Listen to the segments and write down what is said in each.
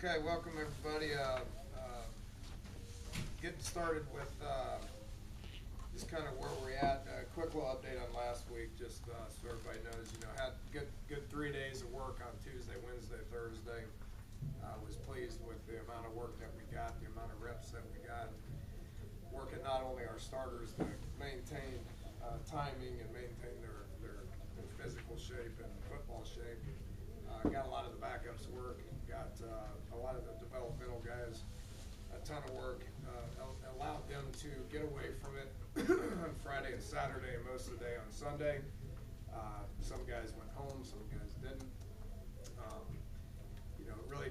Okay, welcome everybody. Getting started with just kind of where we're at. Quick little update on last week, just so everybody knows. Had good 3 days of work on Tuesday, Wednesday, Thursday. Was pleased with the amount of work that we got, the amount of reps that we got. Working not only our starters to maintain timing and maintain their physical shape and football shape. Got a lot of the backups work. Got a lot of the developmental guys a ton of work. Allowed them to get away from it on Friday and Saturday and most of the day on Sunday. Some guys went home, some guys didn't. Really,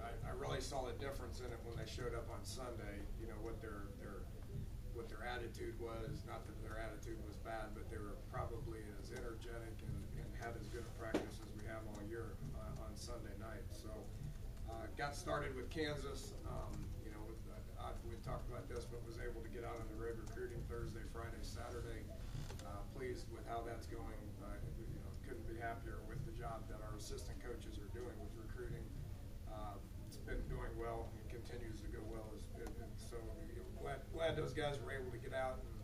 I really saw a difference in it when they showed up on Sunday. What their attitude was. Not that their attitude was bad, but they were probably as energetic and had as good a practice as we have all year on Sunday night. So got started with Kansas. We talked about this, but was able to get out on the road recruiting Thursday, Friday, Saturday. Pleased with how that's going. Couldn't be happier with the job that our assistant coaches are doing with recruiting. It's been doing well and continues to go well. So glad those guys were able to get out and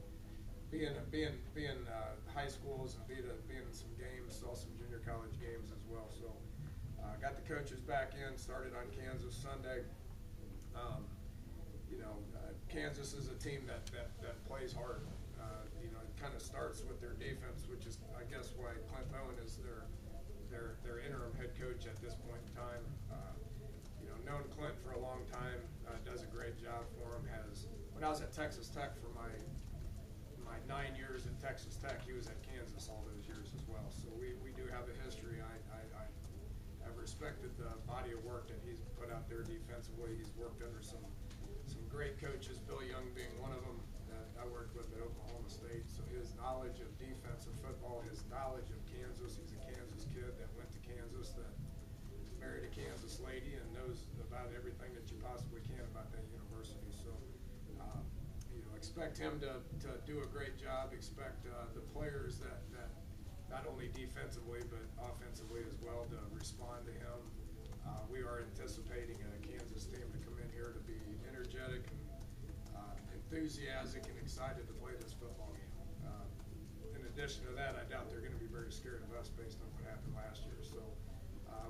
be in high schools and be in some games. Saw some junior college games as well. So got the coaches back in. Started on Kansas Sunday. Kansas is a team that plays hard. It kind of starts with their defense, which is, I guess, why Clint Bowen is their interim head coach at this point in time. Known Clint for a long time, does a great job for him. When I was at Texas Tech for my 9 years at Texas Tech, he was at Kansas all those years as well. So we do have a history. I've respected the body of work that he's put out there defensively. He's worked under some great coaches, Bill Young being one of them that I worked with at Oklahoma State. So his knowledge of defensive football, his knowledge of Kansas, he's a Kansas kid that went to Kansas, that married a Kansas lady and knows about everything that you possibly can about that university. So, expect him to do a great job. Expect the players that not only defensively but offensively as well to respond to him. We are anticipating a Kansas team to come in here to be energetic and enthusiastic and excited to play this football game. In addition to that, I doubt they're going to be very scared of us based on what happened last year. So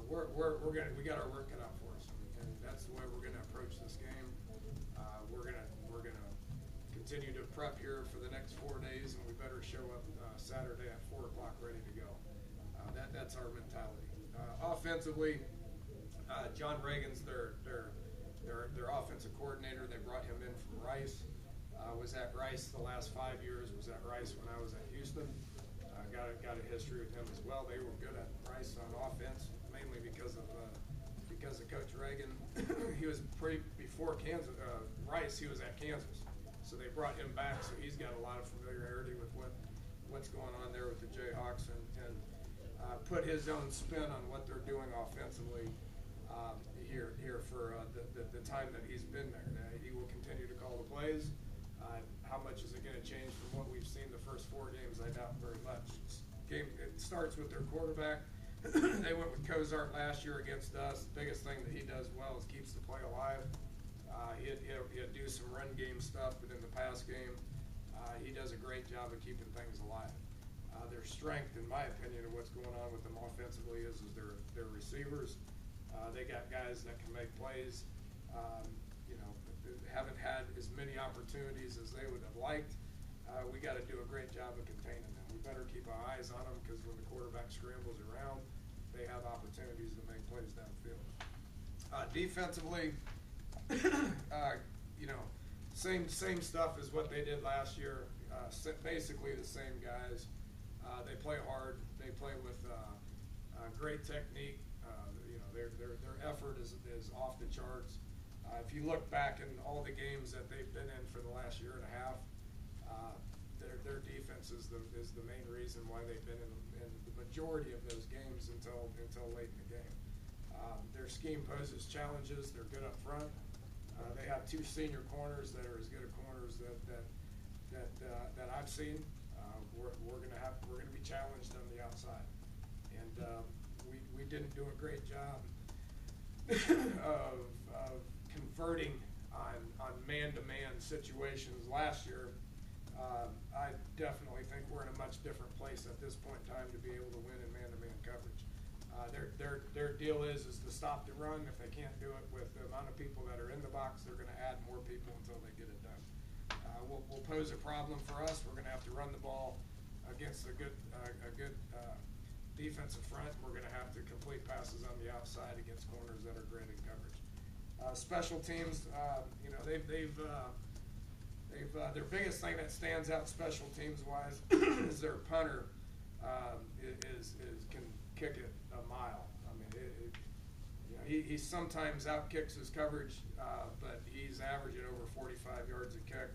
we got our work cut out for us, and that's the way we're going to approach this game. We're gonna continue to prep here for the next 4 days, and we better show up Saturday at 4 o'clock ready to go. That's our mentality. Offensively, John Reagan's their offensive coordinator. They brought him in from Rice. Was at Rice the last 5 years. Was at Rice when I was at Houston. Got a history with him as well. They were good at Rice on offense, mainly because of Coach Reagan. He was before Rice. He was at Kansas, so they brought him back. So he's got a lot of familiarity with what's going on there with the Jayhawks, and put his own spin on what they're doing offensively here for the time that he's been there. He will continue to call the plays. How much is it going to change from what we've seen the first 4 games? I doubt very much. It starts with their quarterback. They went with Cozart last year against us. The biggest thing that he does well is keeps the play alive. He'll do some run game stuff, but in the pass game, he does a great job of keeping things alive. Their strength, in my opinion, of what's going on with them offensively is their receivers. They got guys that can make plays. Haven't had as many opportunities as they would have liked. We got to do a great job of containing them. We better keep our eyes on them, because when the quarterback scrambles around, they have opportunities to make plays downfield. Defensively, same stuff as what they did last year. Basically the same guys. They play hard. They play with great technique. Their effort is off the charts. If you look back in all the games that they've been in for the last year and a half, their defense is the main reason why they've been in the majority of those games until late in the game. Their scheme poses challenges. They're good up front. They have 2 senior corners that are as good a corners that I've seen. We're going to be challenged on the outside, and we didn't do a great job of converting on man-to-man situations last year. I definitely think we're in a much different place at this point in time to be able to win in man-to-man coverage. Their deal is to stop the run. If they can't do it with the amount of people that are in the box, they're going to add more people until they get it done. Will pose a problem for us. We're going to have to run the ball against a good defensive front. We're going to have to complete passes on the outside against corners that are great in coverage. Special teams, their biggest thing that stands out special teams wise is their punter can kick it a mile. I mean, he sometimes outkicks his coverage, but he's averaging over 45 yards a kick.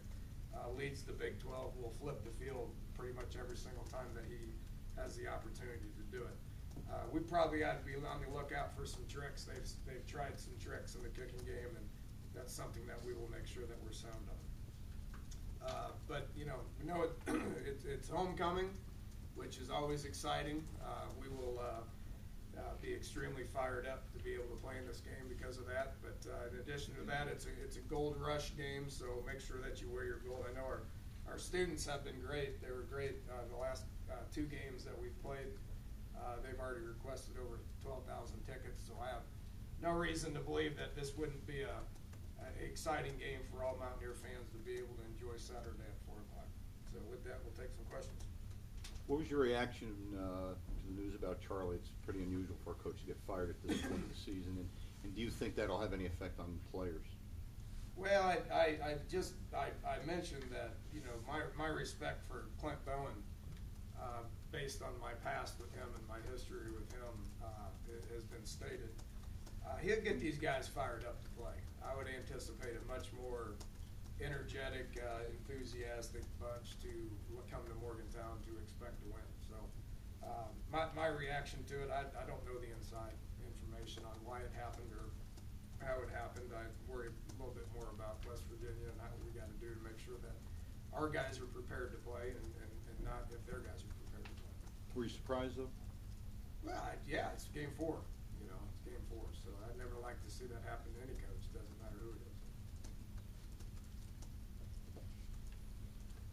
Leads the Big 12. Will flip the field pretty much every single time that he has the opportunity to do it. We probably ought to be on the lookout for some tricks. They've tried some tricks in the kicking game, and that's something that we will make sure that we're sound on. But we know it's homecoming, which is always exciting. We will be extremely fired up to be able to play in this game because of that. But in addition to that, it's a gold rush game, so make sure that you wear your gold. I know our students have been great. They were great in the last 2 games that we've played. They've already requested over 12,000 tickets, so I have no reason to believe that this wouldn't be an exciting game for all Mountaineer fans to be able to enjoy Saturday at 4 o'clock. So with that, we'll take some questions. What was your reaction to the news about Charlie? It's pretty unusual for a coach to get fired at this point of the season, and do you think that'll have any effect on players? Well, I mentioned that my respect for Clint Bowen, based on my past with him and my history with him, has been stated. He'll get these guys fired up to play. I would anticipate a much more energetic, enthusiastic bunch to come to Morgantown to expect to win. So my reaction to it, I don't know the inside information on why it happened or how it happened. I worry a little bit more about West Virginia and what we got to do to make sure that our guys are prepared to play and not if their guys are prepared to play. Were you surprised, though? Well, yeah, it's game 4. It's game 4. So I'd never like to see that happen to any coach. Doesn't matter who it is.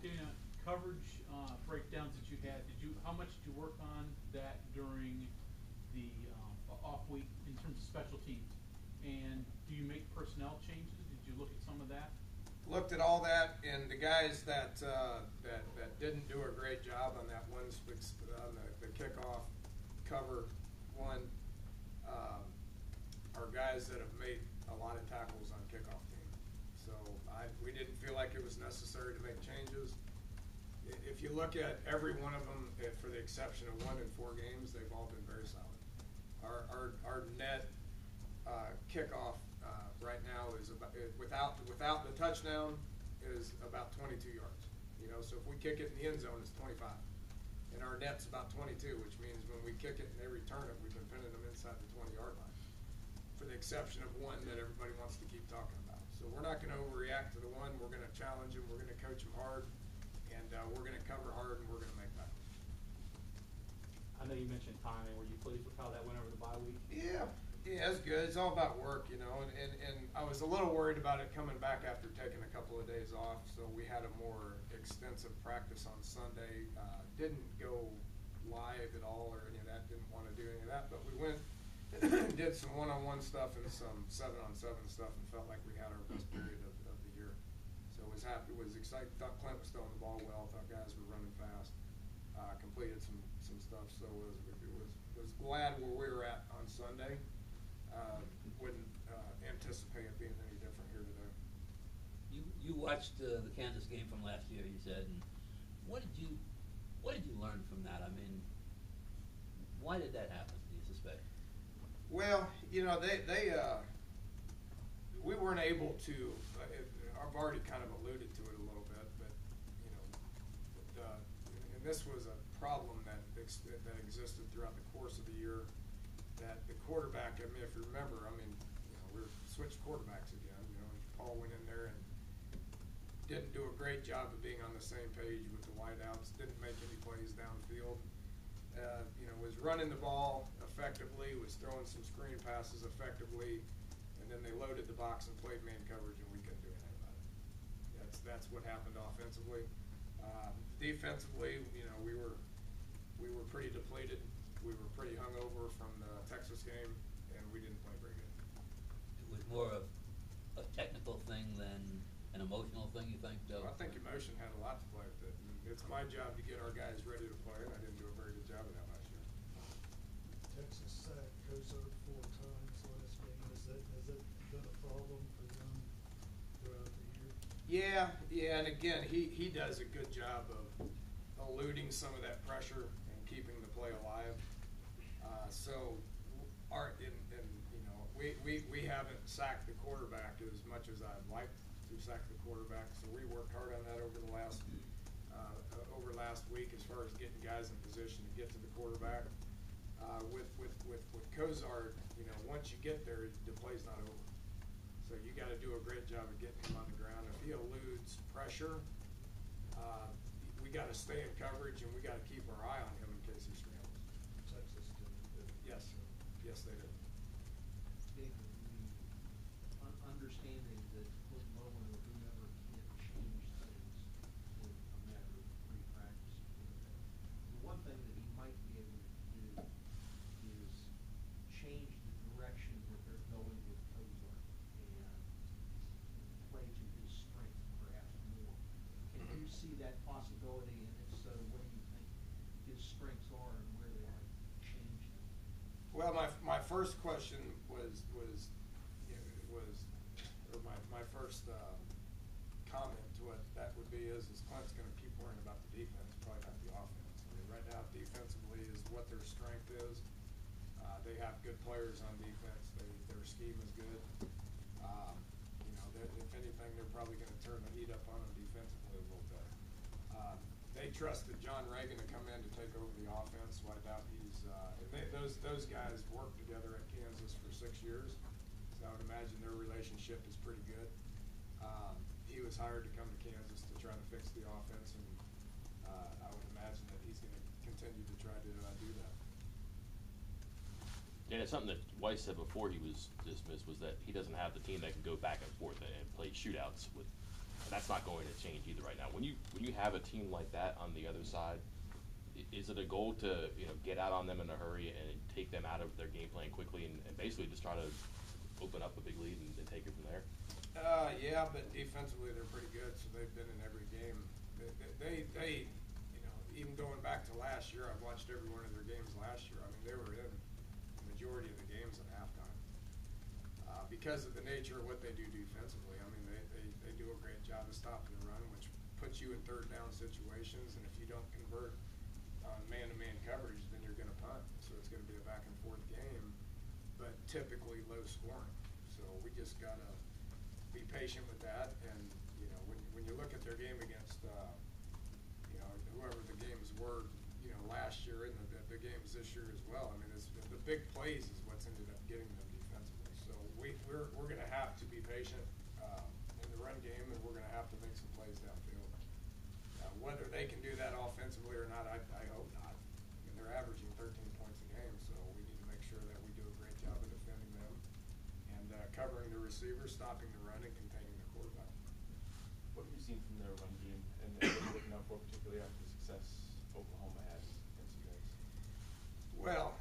Dana, coverage breakdowns that you had, how much did you work on that during the off week in terms of special teams? And do you make personnel changes? Did you look at some of that? Looked at all that, and the guys that didn't do a great job on that one on the kickoff cover one are guys that have made a lot of tackles on kickoff team. So we didn't feel like it was necessary to make changes. If you look at every one of them, for the exception of 1 in 4 games, they've all been very solid. Our net kickoff right now is about without the touchdown is about 22 yards. So if we kick it in the end zone, it's 25, and our net's about 22, which means when we kick it and they return it, we've been pinning them inside the 20-yard line. For the exception of one that everybody wants to keep talking about. So we're not going to overreact to the one. We're going to challenge them. We're going to coach them hard, and we're going to cover hard, and we're going to make tackles. I know you mentioned timing. Were you pleased with how that went over the bye week? Yeah, it's good. It's all about work, and I was a little worried about it coming back after taking a couple of days off. So we had a more extensive practice on Sunday. Didn't go live at all or any of that. Didn't want to do any of that, but we went and did some one-on-one stuff and some 7-on-7 stuff, and felt like we had our best period of the year. So was happy, was excited. Thought Clint was throwing the ball well. Thought guys were running fast. Completed some stuff. So was glad where we were at on Sunday. Wouldn't anticipate it being any different here today. You watched the Kansas game from last year, you said, and what did you learn from that? I mean, why did that happen? Do you suspect? Well, we weren't able to. I've already kind of alluded to it a little bit, but and this was a problem that existed throughout the course of the year. That the quarterback, if you remember, we switched quarterbacks again. And Paul went in there and didn't do a great job of being on the same page with the wideouts. Didn't make any plays downfield. Was running the ball effectively. Was throwing some screen passes effectively, and then they loaded the box and played man coverage, and we couldn't do anything about it. That's what happened offensively. Defensively, we were pretty depleted. We were pretty hungover from the Texas game, and we didn't play very good. It was more of a technical thing than an emotional thing, you think, Joe? I think emotion had a lot to play with it. And it's my job to get our guys ready to play, and I didn't do a very good job of that last year. Texas sacked Cozart 4 times last game. Has that been a problem for them throughout the year? Yeah, and again, he does a good job of eluding some of that pressure and keeping the play alive. We haven't sacked the quarterback as much as I'd like to sack the quarterback. So we worked hard on that over last week as far as getting guys in position to get to the quarterback. With Cozart, once you get there, the play's not over. So you got to do a great job of getting him on the ground. If he eludes pressure, we got to stay in coverage, and we got to keep our eye on him in case he scrambles. Texas did. Yes, they did. David, understanding that Oklahoma or whomever can't change things in a matter of free practice, the one thing that he might be able to do is change the direction that they're going with Cozart and play to his strength perhaps more. Can you see that possibility, and if so, what do you think his strengths are and where they might change them? Well, my first question was my first comment to what that would be is Clint's going to keep worrying about the defense, probably not the offense. I mean, right now, defensively is what their strength is. They have good players on defense. Their scheme is good. If anything, they're probably going to turn the heat up on them defensively a little bit. They trusted John Reagan to come in to take over the offense, so I doubt he's. Those guys worked together at Kansas for 6 years, so I would imagine their relationship is pretty good. He was hired to come to Kansas to try to fix the offense, and I would imagine that he's going to continue to try to do that. And it's something that Weiss said before he was dismissed, was that he doesn't have the team that can go back and forth and play shootouts with. And that's not going to change either right now. When you have a team like that on the other side, is it a goal to get out on them in a hurry and take them out of their game plan quickly and basically just try to open up a big lead and take it from there? Yeah, but defensively they're pretty good, so they've been in every game. They even going back to last year, I've watched every one of their games last year. I mean, they were in the majority of the games at halftime. Because of the nature of what they do defensively, I mean, they do a great job of stopping the run, which puts you in third down situations, and if you don't convert on man-to-man coverage, then you're going to punt. So it's going to be a back-and-forth game, but typically low scoring. So we just got to be patient with that, and when you look at their game against whoever the games were last year and the games this year as well, I mean the big plays is what's ended up getting them defensively. So we're going to have to be patient in the run game, and we're going to have to make some plays downfield. Whether they can do that offensively or not, I hope not. I mean, they're averaging 13 points a game, so we need to make sure that we do a great job of defending them and covering the receivers, stopping the run, and containing the quarterback. What have you seen from their run game, and what are you looking out for, particularly after the success Oklahoma had against you guys? Well,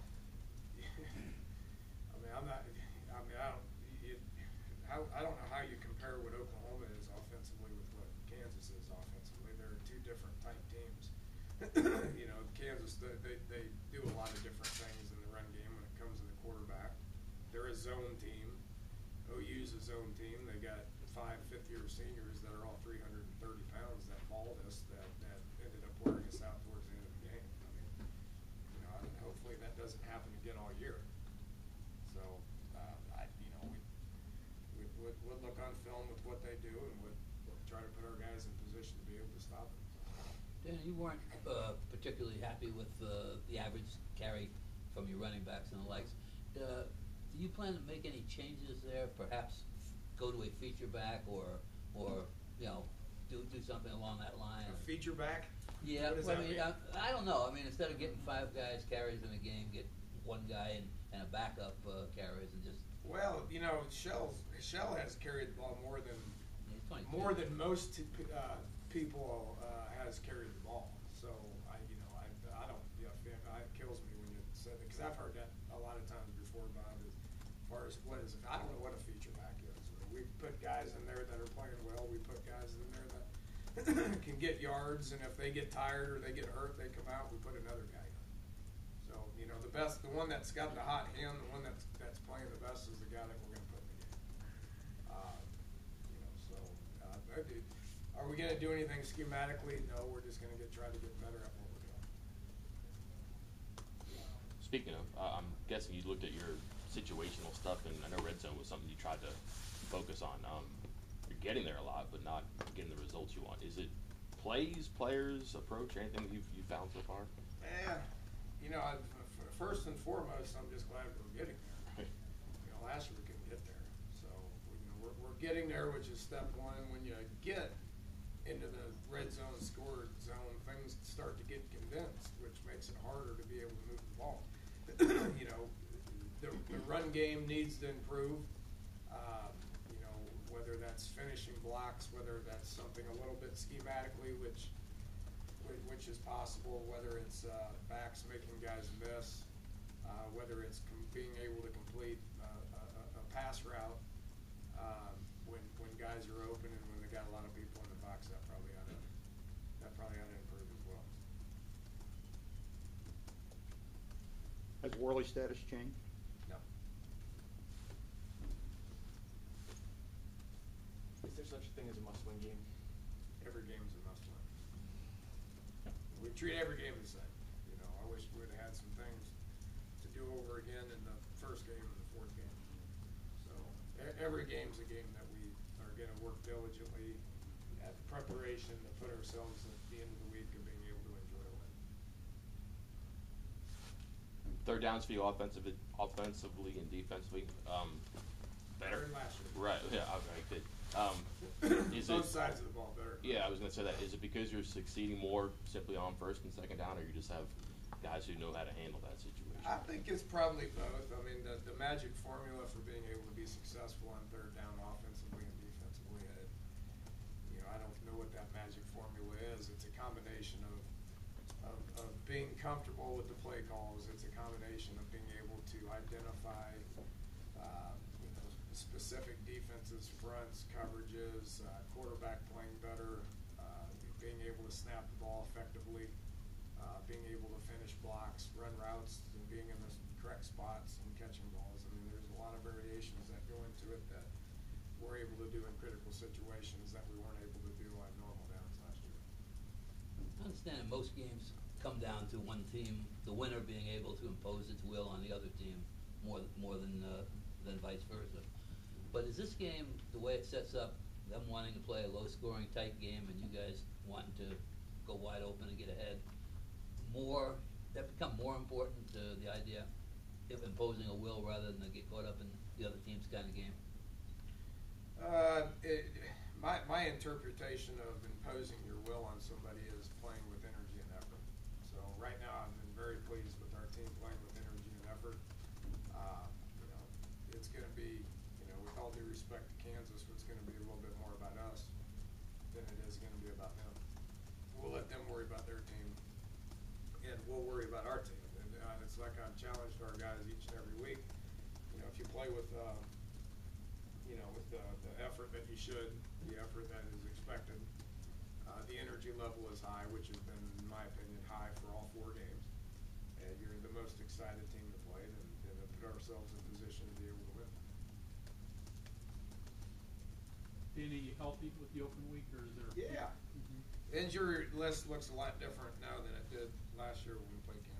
I don't know how you compare what Oklahoma is offensively with what Kansas is offensively. They're two different type teams. Kansas, they do a lot of different things in the run game when it comes to the quarterback. They're a zone team. OU's a zone team. They got 5 fifth-year seniors that are all 330 pounds that mauled us, that ended up wearing us out towards the end of the game. I mean, hopefully that doesn't happen again all year. So, we'll look on film with what they do, and we'll try to put our guys in position to be able to stop them. Dan, you weren't particularly happy with the average carry from your running backs and the likes. Do you plan to make any changes there? Perhaps go to a feature back, or do something along that line? A feature back? Yeah, What does well, that mean? I don't know. I mean, instead of getting 5 guys carries in a game, get one guy and a backup carries and just. Well, you know, Shell has carried the ball more than He's 22. most people has carried the ball. So I don't, it kills me when you say that, because I've heard that a lot of times before, Bob. As far as I don't know what a feature back is. We put guys in there that are playing well. We put guys in there that can get yards, and if they get tired or they get hurt, they come out. We put another guy in. So you know, the one that's got the hot hand, the one that's playing the best is the guy that we're going to put in the game. Are we going to do anything schematically? No, we're just going to try to get better at what we're doing. Speaking of, I'm guessing you looked at your situational stuff, and I know red zone was something you tried to focus on. You're getting there a lot, but not getting the results you want. Is it plays, players, approach, anything that you've found so far? You know, first and foremost, I'm just glad we're getting there. You know, last year we couldn't get there, so we're getting there, which is step one. When you get into the red zone, score zone, things start to get condensed, which makes it harder to be able to move the ball. You know, the run game needs to improve. You know, whether that's finishing blocks, whether that's something a little bit schematically, which is possible, whether it's backs making guys miss, whether it's being able to complete a pass route when guys are open and when they got a lot of people in the box. That probably ought to improve as well. Has Worley status changed? No. Is there such a thing as a must-win game? Every game's a must-win. We treat every game the same. You know, I wish we would have had some things to do over again in the first game and the fourth game. So every game's a game that we are going to work diligently at preparation to put ourselves at the end of the week of being able to enjoy a win. Third downs for you offensively and defensively. Better than last year. Right. Yeah. Okay. Good. Both sides of the ball better. Yeah, I was going to say that. Is it because you're succeeding more simply on first and second down, or you just have guys who know how to handle that situation? I think it's probably both. I mean, the magic formula for being able to be successful on third down offensively and defensively, I don't know what that magic formula is. It's a combination of being comfortable with the play calls. It's a combination of being able to identify specific defenses, fronts, coverages, quarterback playing better, being able to snap the ball effectively, being able to finish blocks, run routes, and being in the correct spots and catching balls. I mean, there's a lot of variations that go into it that we're able to do in critical situations that we weren't able to do on normal downs last year. I understand that most games come down to one team, the winner being able to impose its will on the other team more than vice versa. But is this game, the way it sets up, them wanting to play a low-scoring, tight game, and you guys wanting to go wide open and get ahead, that become more important to the idea of imposing a will rather than to get caught up in the other team's kind of game? My interpretation of imposing your will on somebody is playing with energy and effort. So right now I've been very pleased with our team playing with energy and effort. It's going to be, with all due respect to Kansas, it's going to be a little bit more about us than it is going to be about them. We'll let them worry about their team, and we'll worry about our team. And it's like I've challenged our guys each and every week. If you play with the effort that you should, the effort that is expected, the energy level is high, which has been, in my opinion, high for all 4 games, and you're the most excited team to play, then to put ourselves in position to be able to win. Danny, you healthy with the open week, or is there? Yeah. Injury list looks a lot different now than it did last year when we played Kansas.